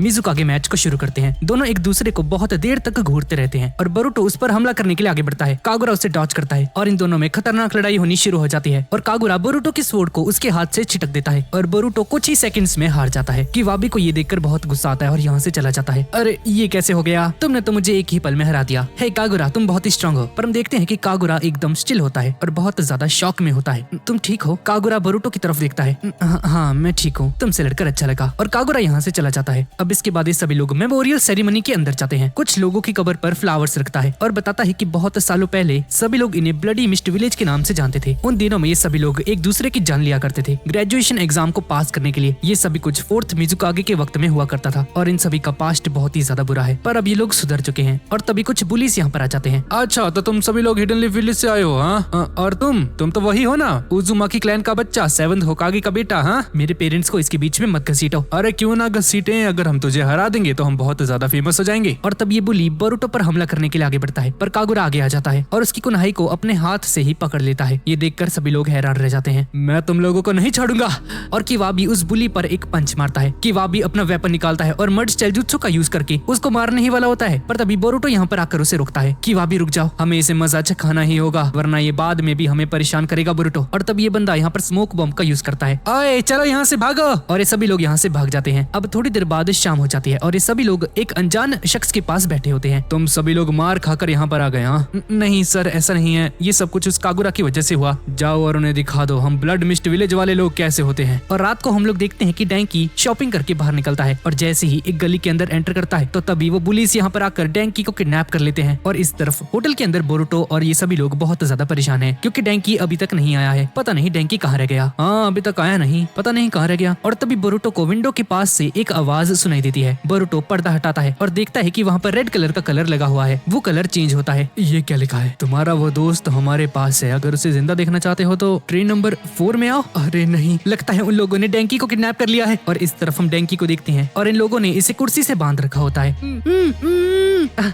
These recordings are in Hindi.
मिजुकागे मैच को शुरू करते हैं। दोनों एक दूसरे को बहुत देर तक घूरते रहते हैं और बोरुतो उस पर हमला करने के लिए आगे बढ़ता है। कागुरा उसे डॉज करता है और इन दोनों में खतरनाक लड़ाई होनी शुरू हो जाती है और कागुरा बोरुतो की स्वॉर्ड को उसके हाथ से छिटक देता है और बोरुतो कुछ ही सेकंड्स में हार जाता है। किवाबी को ये देखकर बहुत गुस्सा आता है और यहाँ से चला जाता है। अरे ये कैसे हो गया? तुमने तो मुझे एक ही पल में हरा दिया। हे कागुरा, तुम बहुत ही स्ट्रांग हो। पर हम देखते हैं कि कागुरा एकदम स्टिल होता है और बहुत ज्यादा शॉक में होता है। तुम ठीक हो? कागुरा बोरुतो की तरफ देखता है। हाँ मैं ठीक हूँ, तुमसे लड़कर अच्छा लगा। और कागुरा यहाँ से चला जाता है। अब इसके बाद ये सभी लोग मेमोरियल सेरेमनी के अंदर जाते हैं। कुछ लोगों की कब्र पर फ्लावर्स रखता है और बताता है कि बहुत सालों पहले सभी लोग इन्हें ब्लडी मिस्ट विलेज के नाम से जानते थे। उन दिनों में ये सभी लोग एक दूसरे की जान लिया करते थे ग्रेजुएशन एग्जाम को पास करने के लिए। ये सभी कुछ 4th मिजुकागे के वक्त में हुआ करता था और इन सभी का पास्ट बहुत ही ज्यादा बुरा है, पर अब ये लोग सुधर चुके हैं। और तभी कुछ पुलिस यहाँ पर आ जाते हैं। अच्छा तो तुम सभी लोग हिडन लीफ विलेज से आए हो? हाँ, और तुम तो वही हो ना, उजुमाकी क्लैन का बच्चा, 7th होकागे का बेटा। हाँ, मेरे पेरेंट्स को इसके बीच में मत घसीटो। अरे क्यों ना घसीटे, अगर हम तुझे हरा देंगे तो हम बहुत ज्यादा फेमस हो जाएंगे। और तब ये बुली बोरुतो पर हमला करने के लिए आगे बढ़ता है, पर कागुरा आगे आ जाता है और उसकी कुन्हाई को अपने हाथ से ही पकड़ लेता है। ये देखकर सभी लोग हैरान रह जाते हैं। मैं तुम लोगों को नहीं छोड़ूंगा। और किवाबी उस बुली पर एक पंच मारता है। किवाबी अपना वेपन निकालता है और मर्ज चैलजुत्सु का यूज करके उसको मारने ही वाला होता है, पर तभी बोरुतो यहाँ पर आकर उसे रोकता है। किवाबी रुक जाओ, हमें इसे मजा चखाना ही होगा, वरना ये बाद में भी हमें परेशान करेगा बोरुतो। और तब ये बंदा यहाँ पर स्मोक बॉम्ब का यूज करता है। ओए चलो यहाँ से भागो। और ये सभी लोग यहाँ से भाग जाते हैं। अब थोड़ी देर बाद शाम हो जाती है और ये सभी लोग एक अनजान शख्स के पास बैठे होते हैं। तुम सभी लोग मार खाकर यहाँ पर आ गए? हाँ नहीं सर, ऐसा नहीं है, ये सब कुछ उस कागुरा की वजह से हुआ। जाओ और उन्हें दिखा दो हम ब्लड मिस्ट विलेज वाले लोग कैसे होते हैं। और रात को हम लोग देखते हैं कि डैंकी शॉपिंग करके बाहर निकलता है और जैसे ही एक गली के अंदर एंटर करता है तो तभी वो पुलिस यहाँ पर आकर डैंकी को किडनैप कर लेते हैं। और इस तरफ होटल के अंदर बोरुतो और ये सभी लोग बहुत ज्यादा परेशान हैं क्योंकि डैंकी अभी तक नहीं आया है। पता नहीं डैंकी कहाँ रह गया। हाँ अभी तक आया नहीं, पता नहीं कहाँ रह गया। और तभी बोरुतो को विंडो के पास से एक आवाज सुनाई देती है। बोरुतो पर्दा हटाता है और देखता है कि वहाँ पर रेड कलर का कलर लगा हुआ है। वो कलर चेंज होता है। ये क्या लिखा है? तुम्हारा वो दोस्त हमारे पास है, अगर उसे जिंदा देखना चाहते हो तो ट्रेन नंबर 4 में आओ। अरे नहीं, लगता है उन लोगों ने डैंकी को किडनैप कर लिया है। और इस तरफ हम डैंकी को देखते हैं और इन लोगों ने इसे कुर्सी से बांध रखा होता है।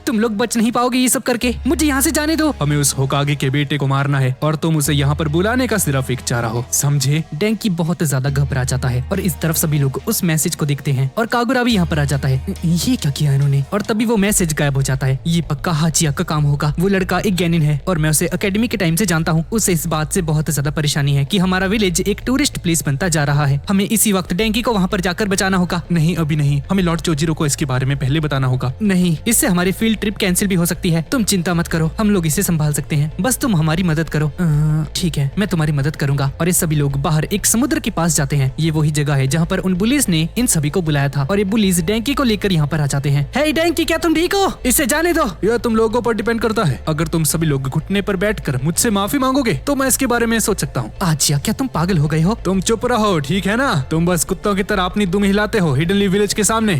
तुम लोग बच नहीं पाओगे ये सब करके, मुझे यहाँ से जाने दो। हमें उस होकागे के बेटे को मारना है और तुम उसे यहाँ पर बुलाने का सिर्फ एक चारा हो, समझे? डैंकी बहुत ज्यादा घबरा जाता है और इस तरफ सभी लोग उस मैसेज को देखते हैं और कागुरा भी यहाँ पर आ जाता है। ये क्या किया इन्होंने? और तभी वो मैसेज गायब हो जाता है। ये पक्का हाचिया का काम होगा। वो लड़का एक गैनिन है और मैं उसे एकेडमी के टाइम से जानता हूँ। उसे इस बात से बहुत ज्यादा परेशानी है कि हमारा विलेज एक टूरिस्ट प्लेस बनता जा रहा है। हमें इसी वक्त डैंकी को वहाँ पर जाकर बचाना होगा। नहीं अभी नहीं, हमें लॉर्ड चोजिरो को इसके बारे में पहले बताना होगा। नहीं, इससे हमारी फील्ड ट्रिप कैंसिल भी हो सकती है। तुम चिंता मत करो, हम लोग इसे संभाल सकते हैं, बस तुम हमारी मदद करो। ठीक है, मैं तुम्हारी मदद करूंगा। और ये सभी लोग बाहर एक समुद्र के पास जाते हैं। ये वही जगह है जहाँ पर उन बुलीज ने इन सभी को बुलाया था और ये बुलीज डैंकी को लेकर यहाँ पर आ जाते हैं। हे डैंकी, क्या तुम ठीक हो? इसे जाने दो। यह तुम लोगों पर डिपेंड करता है। अगर तुम सभी लोग घुटने पर बैठकर मुझसे माफी मांगोगे तो मैं इसके बारे में सोच सकता हूँ। आजिया, क्या तुम पागल हो गए हो? तुम चुप रहो, ठीक है ना? तुम बस कुत्तों की तरह अपनी दुम हिलाते हो हिडन लीफ विलेज के सामने।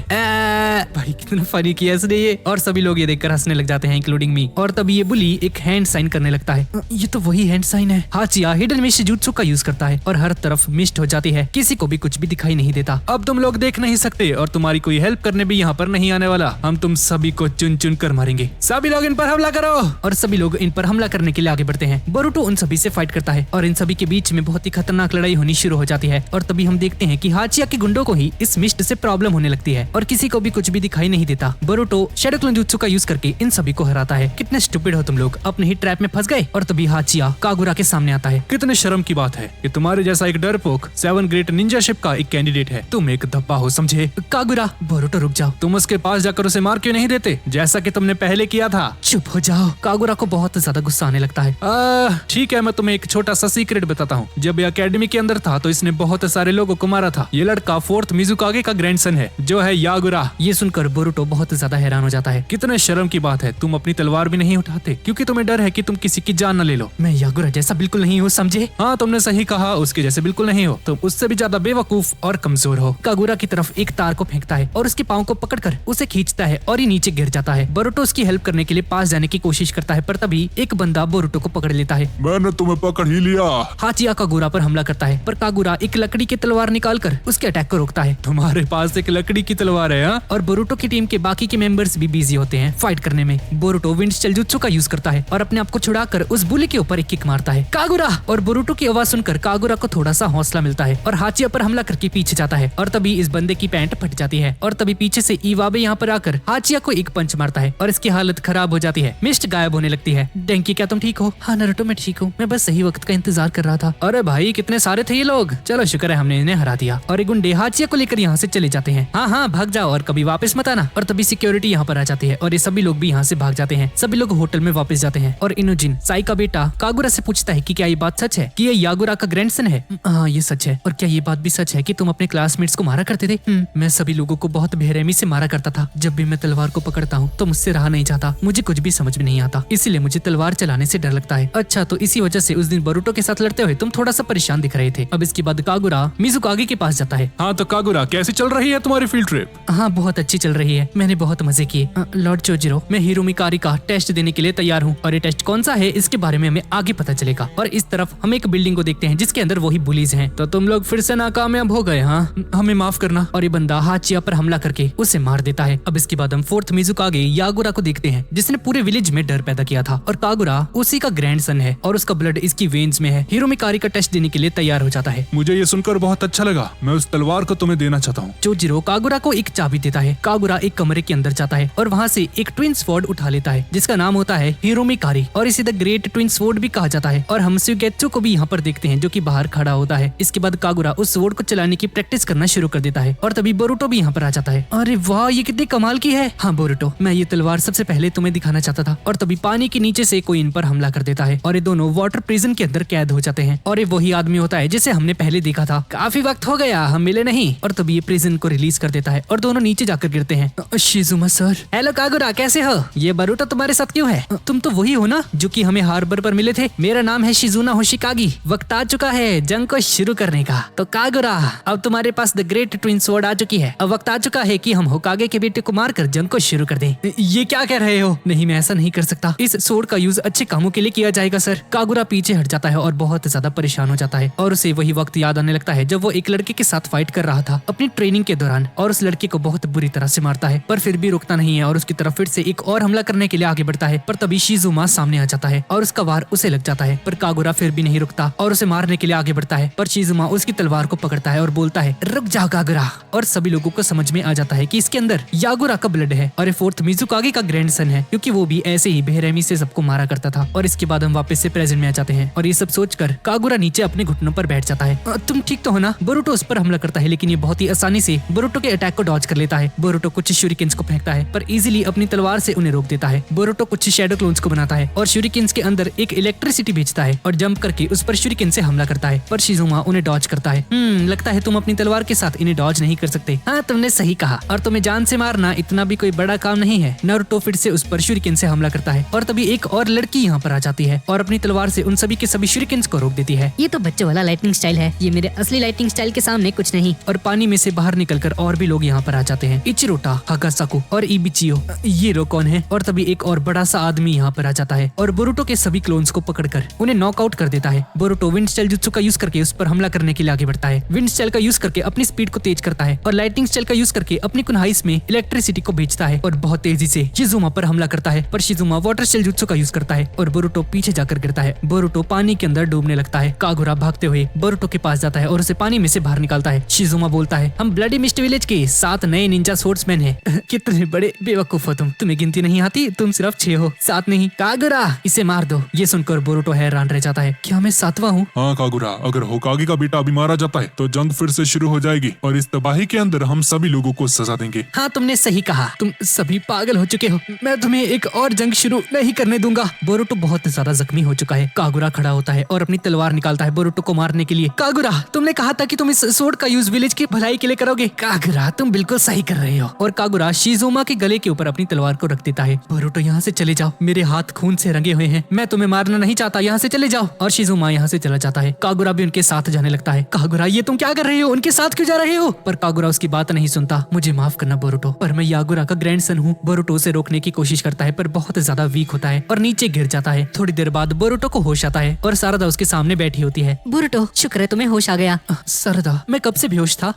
भाई कितना फनी किया इसने ये। और सभी लोग ये देखकर हंसने लग जाते हैं, इंक्लूडिंग मी। और तभी ये बुली एक हैंड साइन करने लगता है। ये तो वही हैंड साइन है। हाचिया हिडन मिस्ट जुत्सु का यूज करता है और हर तरफ मिस्ट हो जाती है, किसी को भी कुछ भी दिखाई नहीं देता। अब तुम लोग देख नहीं सकते और तुम्हारी कोई हेल्प करने भी यहाँ पर नहीं आने वाला। हम तुम सभी को चुन चुन कर मारेंगे। सभी लोग इन पर हमला करो। और सभी लोग इन पर हमला करने के लिए आगे बढ़ते हैं। बोरुतो उन सभी से फाइट करता है और इन सभी के बीच में बहुत ही खतरनाक लड़ाई होनी शुरू हो जाती है। और तभी हम देखते हैं कि हाचिया के गुंडों को ही इस मिस्ट से प्रॉब्लम होने लगती है और किसी को भी कुछ भी दिखाई नहीं देता। बोरुतो शैडो क्लोन जुत्सु का यूज करके इन सभी को हराता है। कितने स्टूपिड हो तुम लोग, अपने ही ट्रैप में फंस गए। और तभी हाचिया कागुरा के सामने आता है। कितने शर्म की बात है कि तुम्हारे जैसा एक डरपोक 7 ग्रेट निंजा शिप का एक कैंडिडेट है। तुम एक धब्बा हो, समझे? कागुरा, बोरुतो रुक जाओ। तुम उसके पास जाकर उसे मार क्यों नहीं देते जैसा कि तुमने पहले किया था? चुप हो जाओ। कागुरा को बहुत ज्यादा गुस्सा आने लगता है। ठीक है, मैं तुम्हें एक छोटा सा सीक्रेट बताता हूँ। जब ये अकेडमी के अंदर था तो इसने बहुत सारे लोगों को मारा था। ये लड़का 4th मिजुकागे का ग्रैंडसन है जो है यागुरा। ये सुनकर बोरुतो बहुत ज्यादा हैरान हो जाता है। कितने शर्म की बात है, तुम अपनी तलवार भी नहीं उठाते क्योंकि तुम्हें डर है कि तुम किसी की जान न ले लो। मैं यागुरा जैसा बिल्कुल नहीं हूँ, समझे? हाँ, तुमने सही कहा, उसके जैसे बिल्कुल नहीं हो। तुम उससे भी ज्यादा बेवकूफ और कमजोर हो। कागुरा की तरफ एक तार को फेंकता है और उसके पाँव को पकड़कर उसे खींचता है और ये नीचे गिर जाता है। बोरुतो उसकी हेल्प करने के लिए पास जाने की कोशिश करता है, पर तभी एक बंदा बोरुतो को पकड़ लेता है। मैंने तुम्हें पकड़ ही लिया। हाचिया कागुरा पर हमला करता है, पर कागुरा एक लकड़ी की तलवार निकालकर उसके अटैक को रोकता है। तुम्हारे पास एक लकड़ी की तलवार है? और बोरुतो की टीम के बाकी के मेंबर्स भी बिजी बिजी होते हैं फाइट करने में। बोरुटो विंड्स जुत्सु का यूज करता है और अपने आप को छुड़ाकर उस बुली के ऊपर एक किक मारता है। कागुरा! और बोरुटो की आवाज सुनकर कागुरा को थोड़ा सा हौसला मिलता है और हाचिया पर हमला करके पीछे जाता है और तभी इस बंदे की पैंट फट जाती है और तभी पीछे से इवाबे यहाँ पर आकर हाचिया को एक पंच मारता है और इसकी हालत खराब हो जाती है। मिस्ट गायब होने लगती है। डेंकी, क्या तुम ठीक हो? हाँ नारुतो, मैं ठीक हूँ। मैं बस सही वक्त का इंतजार कर रहा था। अरे भाई, कितने सारे थे ये लोग। चलो शुक्र है हमने इन्हें हरा दिया। और एक गुंडे हाचिया को लेकर यहाँ से चले जाते हैं। हाँ, भाग जाओ और कभी वापस मत आना। और तभी सिक्योरिटी यहाँ पर आ जाती है और ये सभी लोग भी यहाँ से भाग जाते हैं। सभी लोग होटल में वापस जाते हैं और इनोजिन, साई का बेटा, कागुरा से पूछता है कि क्या ये बात सच है कि ये यागुरा का ग्रैंडसन है? हाँ, ये सच है। और क्या ये बात भी सच है कि तुम अपने क्लासमेट्स को मारा करते थे? मैं सभी लोगों को बहुत बेरहमी से मारा करता था। जब भी मैं तलवार को पकड़ता हूँ तो मुझसे रहा नहीं जाता। मुझे कुछ भी समझ में नहीं आता, इसीलिए मुझे तलवार चलाने से डर लगता है। अच्छा, तो इसी वजह से उस दिन बोरुटो के साथ लड़ते हुए तुम थोड़ा सा परेशान दिख रहे थे। अब इसके बाद कागुरा मिजुकागे के पास जाता है। हाँ तो कागुरा, कैसी चल रही है तुम्हारी फील्ड ट्रिप? हाँ, बहुत अच्छी चल रही है। मैंने बहुत मजे किए। लॉर्ड चोजिरो, मैं हिरोमी कारी का टेस्ट देने के लिए तैयार हूँ और ये टेस्ट कौन सा है इसके बारे में हमें आगे पता चलेगा। और इस तरफ हम एक बिल्डिंग को देखते हैं जिसके अंदर वही बुलीज हैं। तो तुम लोग फिर से नाकामयाब हो गए? हाँ, हमें माफ करना। और ये बंदा हाचिया पर हमला करके उसे मार देता है। अब इसके बाद हम फोर्थ मिजुकागे यागुरा को देखते हैं जिसने पूरे विलेज में डर पैदा किया था और कागुरा उसी का ग्रैंडसन है और उसका ब्लड इसकी वेन्स में है। हिरोमी कारी का टेस्ट देने के लिए तैयार हो जाता है। मुझे ये सुनकर बहुत अच्छा लगा। मैं उस तलवार को तुम्हें देना चाहता हूँ। चोजिरो कागुरा को एक चाबी देता है। कागुरा एक कमरे के अंदर जाता है और वहाँ से एक ट्विन स्वॉर्ड उठा लेता है जिसका नाम होता है हिरोमी कारी और इसे द ग्रेट ट्विन स्वॉर्ड भी कहा जाता है। और हम सुगेत्सु को भी यहाँ पर देखते हैं जो कि बाहर खड़ा होता है। इसके बाद कागुरा उस स्वॉर्ड को चलाने की प्रैक्टिस करना शुरू कर देता है और तभी बोरुटो भी यहाँ पर आ जाता है। अरे वाह, ये कितनी कमाल की है। हाँ बोरुटो, मैं ये तलवार सबसे पहले तुम्हें दिखाना चाहता था। और तभी पानी के नीचे से कोई इन पर हमला कर देता है और ये दोनों वाटर प्रिजन के अंदर कैद हो जाते हैं। और ये वही आदमी होता है जिसे हमने पहले देखा था। काफी वक्त हो गया, हम मिले नहीं। और तभी ये प्रिजन को रिलीज कर देता है और दोनों नीचे जाकर गिरते हैं। शिजुमा सर। हेलो कागुरा, कैसे हो? ये बोरुटो तुम्हारे साथ क्यों है? तुम तो वही हो ना जो कि हमें हार्बर पर मिले थे? मेरा नाम है शिजुना होशिकागी। वक्त आ चुका है जंग को शुरू करने का। तो कागुरा, अब तुम्हारे पास द ग्रेट ट्विन स्वॉर्ड आ चुकी है। अब वक्त आ चुका है कि हम होकागे के बेटे को मारकर जंग को शुरू कर दें। ये क्या कह रहे हो? नहीं, मैं ऐसा नहीं कर सकता। इस स्वॉर्ड का यूज अच्छे कामों के लिए किया जाएगा सर। कागुरा पीछे हट जाता है और बहुत ज्यादा परेशान हो जाता है और उसे वही वक्त याद आने लगता है जब वो एक लड़के के साथ फाइट कर रहा था अपनी ट्रेनिंग के दौरान और उस लड़के को बहुत बुरी तरह से मारता है पर फिर भी रुकता नहीं है और उसकी तरफ फिर से एक और हमला करने के लिए आगे बढ़ता है। पर तभी शिजुमा सामने आ जाता है और उसका वार उसे लग जाता है पर कागुरा फिर भी नहीं रुकता और उसे मारने के लिए आगे बढ़ता है। पर शिजुमा उसकी तलवार को पकड़ता है और बोलता है, रुक जाओ कागुरा। और सभी लोगों को समझ में आ जाता है कि इसके अंदर यागुरा का ब्लड है और फोर्थ मिजुकागे का ग्रैंडसन है क्योंकि वो भी ऐसे ही बेरहमी से सबको मारा करता था। और इसके बाद हम वापस से प्रेजेंट में आ जाते हैं और ये सब सोचकर कागुरा नीचे अपने घुटनों पर बैठ जाता है। तुम ठीक तो हो ना? बोरुटो उस पर हमला करता है लेकिन ये बहुत ही आसानी से बोरुटो के अटैक को डॉज कर लेता है। बोरुटो कुछ शूरिकेन्स को फेंकता है पर इजीली अपनी तलवार से उन्हें रोक देता है। बोरुटो कुछ शैडो क्लोन्स को बनाता है और शूरिकेन्स के अंदर एक इलेक्ट्रिसिटी भेजता है और जंप करके उस पर शूरिकेन से हमला करता है पर शिजुमा उन्हें डॉज करता है। लगता है तुम अपनी तलवार के साथ इन्हें डॉज नहीं कर सकते। हाँ, तुमने सही कहा। और तुम्हें जान से मारना इतना भी कोई बड़ा काम नहीं है। नारुतो फिर से उस पर शूरिकेन से हमला करता है और तभी एक और लड़की यहाँ पर आ जाती है और अपनी तलवार से उन सभी के सभी शूरिकेन्स को रोक देती है। ये तो बच्चों वाला लाइटिंग स्टाइल है, ये मेरे असली लाइटिंग स्टाइल के सामने कुछ नहीं। और पानी में से बाहर निकलकर और भी लोग यहाँ पर आ जाते हैं। इचिरोटा, हागासाकु और इबिचियो। ये लोग कौन है? और तभी एक और बड़ा सा आदमी यहाँ पर आ जाता है और बोरुटो के सभी क्लोन्स को पकड़कर उन्हें नॉकआउट कर देता है। बोरुटो विंड स्टाइल जुत्सु का यूज करके उस पर हमला करने के लिए आगे बढ़ता है। विंड स्टाइल का यूज करके अपनी स्पीड को तेज करता है और लाइटिंग स्टाइल का यूज करके अपनी कुनहाइस में इलेक्ट्रिसिटी को भेजता है और बहुत तेजी से शिजुमा पर हमला करता है। पर शिजुमा वाटर स्टाइल जुत्सु का यूज करता है और बोरुटो पीछे जाकर गिरता है। बोरुटो पानी के अंदर डूबने लगता है। कागुरा भागते हुए बोरुटो के पास जाता है और उसे पानी में से बाहर निकालता है। शिजुमा बोलता है, हम ब्लडी मिस्ट विलेज के 7 नए निंजा स्पोर्ट्समैन हैं। कितने बड़े बेवकूफ हो तुम, तुम्हें गिनती नहीं आती, तुम सिर्फ 6 हो, 7 नहीं। कागुरा, इसे मार दो। ये सुनकर बोरुटो हैरान रह जाता है, क्या मैं 7वां हूँ? हाँ कागुरा, अगर होकागे का बेटा अभी मारा जाता है तो जंग फिर से शुरू हो जाएगी और इस तबाही के अंदर हम सभी लोगों को सजा देंगे। हाँ, तुमने सही कहा, तुम सभी पागल हो चुके हो। मैं तुम्हें एक और जंग शुरू नहीं करने दूंगा। बोरुटो बहुत ज्यादा जख्मी हो चुका है। कागुरा खड़ा होता है और अपनी तलवार निकालता है बोरुटो को मारने के लिए। कागुरा, तुमने कहा था कि तुम इस सोर्ड का यूज विलेज की भलाई के लिए करोगे। कागुरा, तुम बिल्कुल सही कर रहे हो। और कागुरा शिजुमा के गले के ऊपर अपनी तलवार को रख देता है। बोरुटो, यहाँ से चले जाओ, मेरे हाथ खून से रंगे हुए हैं, मैं तुम्हें मारना नहीं चाहता, यहाँ से चले जाओ। और शिजुमा यहाँ से चला जाता है। कागुरा भी उनके साथ जाने लगता है। कागुरा, ये तुम क्या कर रहे हो? उनके साथ क्यों जा रहे हो? पर कागुरा उसकी बात नहीं सुनता। मुझे माफ करना बोरुटो, पर मैं यागुरा का ग्रैंडसन हूँ। बोरुटो उसे रोकने की कोशिश करता है पर बहुत ज्यादा वीक होता है और नीचे गिर जाता है। थोड़ी देर बाद बोरुटो को होश आता है और सारदा उसके सामने बैठी होती है। बोरुटो, शुक्र है तुम्हें होश आ गया। सारदा, मैं कब से बेहोश था?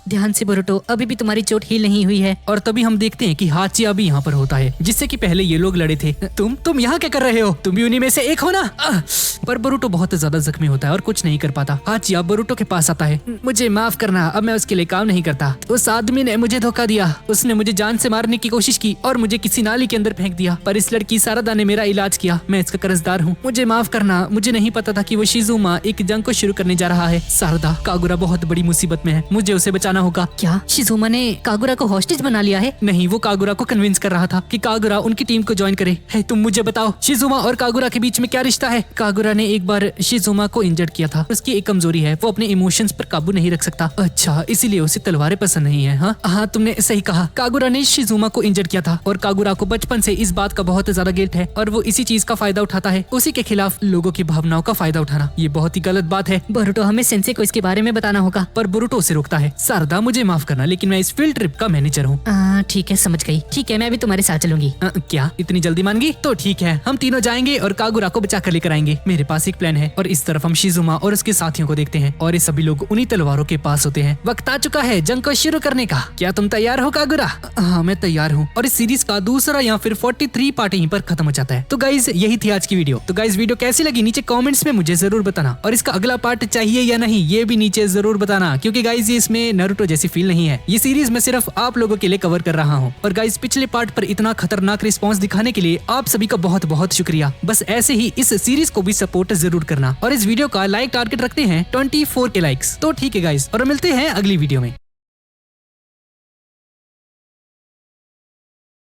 ध्यान से बोरुटो, अभी भी तुम्हारी चोट हील नहीं हुई है। और तभी हम देखते हैं कि हाचिया भी यहाँ पर होता है, जिससे कि पहले ये लोग लड़े थे। तुम यहाँ क्या कर रहे हो? तुम भी उन्हीं में से एक हो ना? पर बोरुटो बहुत ज्यादा जख्मी होता है और कुछ नहीं कर पाता। हाचिया बोरुटो के पास आता है। मुझे माफ करना, अब मैं उसके लिए काम नहीं करता। उस आदमी ने मुझे धोखा दिया, उसने मुझे जान से मारने की कोशिश की और मुझे किसी नाली के अंदर फेंक दिया, पर इस लड़की सारदा ने मेरा इलाज किया। मैं इसका कर्जदार हूँ, मुझे माफ करना। मुझे नहीं पता था कि वो शिजुमा एक जंग को शुरू करने जा रहा है। सारदा, कागुरा बहुत बड़ी मुसीबत में है, मुझे उसे बचाना होगा। क्या शिजुमा ने कागुरा को हॉस्टेज बना लिया है? नहीं, वो कागुरा को कन्विंस कर रहा था कि कागुरा उनकी टीम को ज्वाइन करे। है, तुम मुझे बताओ, शिजुमा और कागुरा के बीच में क्या रिश्ता है? कागुरा ने एक बार शिजुमा को इंजर्ड किया था। उसकी एक कमजोरी है, वो अपने इमोशंस पर काबू नहीं रख सकता। अच्छा, इसीलिए उसे तलवारें पसंद नहीं है। हाँ, तुमने सही कहा। कागुरा ने शिजुमा को इंजर्ड किया था और कागुरा को बचपन से इस बात का बहुत ज्यादा गिल्ट है और वो इसी चीज का फायदा उठाता है, उसी के खिलाफ लोगों की भावनाओं का फायदा उठाना। ये बहुत ही गलत बात है। बोरुटो, हमें सेंसे को इसके बारे में बताना होगा। पर बोरुटो उसे रोकता है। सारदा, मुझे माफ करना, लेकिन मैं इस फील्ड ट्रिप का मैनेजर हूँ। ठीक है, समझ गई। ठीक है, मैं भी तुम्हारे साथ चलूंगी। क्या इतनी जल्दी मान गई? तो ठीक है, हम तीनों जाएंगे और कागुरा को बचा कर लेकर आएंगे। मेरे पास एक प्लान है। और इस तरफ हम शिजुमा और उसके साथियों को देखते हैं और ये सभी लोग उन्हीं तलवारों के पास होते हैं। वक्त आ चुका है जंग को शुरू करने का। क्या तुम तैयार हो कागुरा? हाँ, मैं तैयार हूँ। और इस सीरीज का दूसरा या फिर 43 पार्ट यहीं पर खत्म हो जाता है। तो गाइज, यही थी आज की वीडियो। तो गाइज, वीडियो कैसी लगी नीचे कमेंट्स में मुझे जरूर बताना, और इसका अगला पार्ट चाहिए या नहीं ये भी नीचे जरूर बताना, क्योंकि गाइज ये इसमें नारुतो जैसी फील नहीं है। ये सीरीज मैं सिर्फ आप लोगों के लिए कवर कर रहा हूँ। और गाइज, पिछले पार्ट पर इतना खतरनाक रिस्पॉन्स दिखाने के लिए आप सभी का बहुत बहुत शुक्रिया। बस ऐसे ही इस सीरीज को भी सपोर्ट जरूर करना, और इस वीडियो का लाइक टारगेट रखते हैं 24 के लाइक्स। तो ठीक है गाइज, और मिलते हैं अगली वीडियो में।